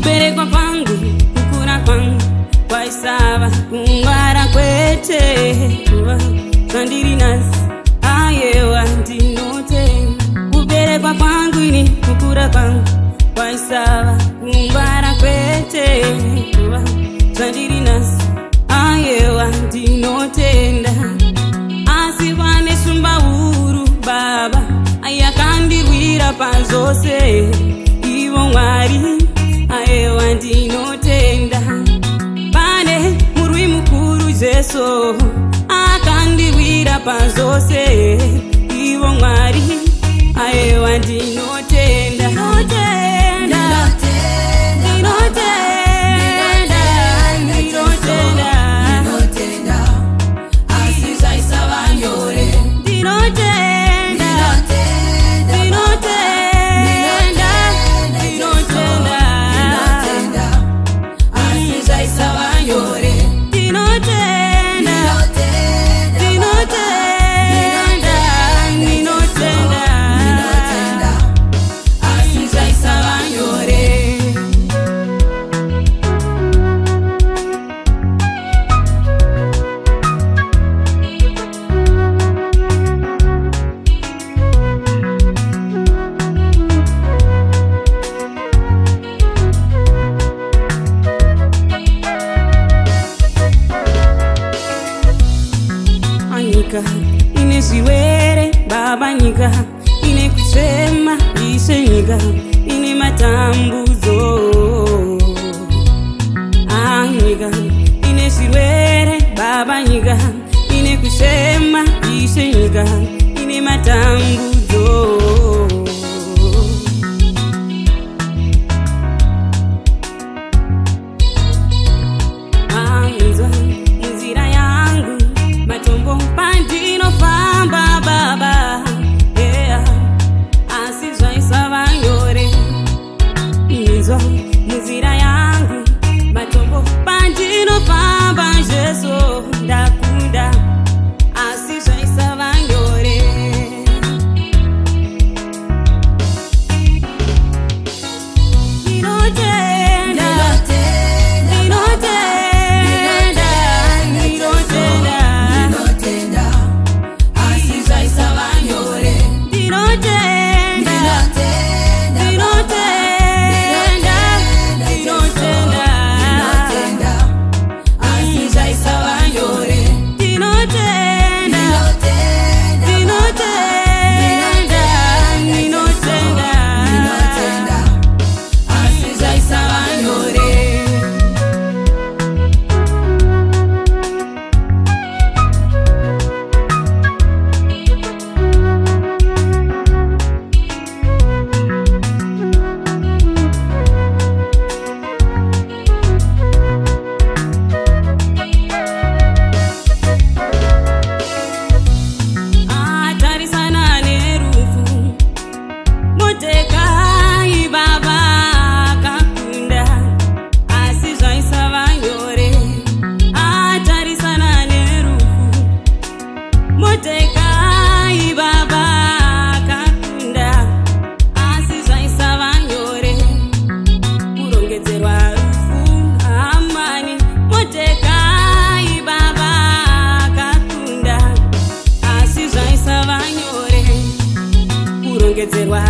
Kuberekwa kwangu, kukura kwangu kwaisava kungwara kwete kuva zvandiri nhasi ayewa ndinotenda. Kuberekwa kwangu ini kukura kwangu kwaisava kungwara kwete kuva zvandiri nhasi ayewa ndinotenda. Asi vane shumba huru baba ayakandirwira pazvose, ivo Mwari ayewa ndinotenda. Pane murwi mukuru Jesu akandirwira pazvose, ivo Mwari ayewa ndinotenda. Nyika ine zviwere baba, nyika ine kuchema Ishe, nyika ine matambudzo. Nyika ine zviwere baba, nyika ine kuchema Ishe, nyika ine matambudzo. Nzira yangu matombo pandinofamba baba, yeah. Asi zvaisava nyore. Inzwa munzira yangu matombo pandinofamba Jesu ndakunda, asi zvaisava nyore. Kurongedzerwa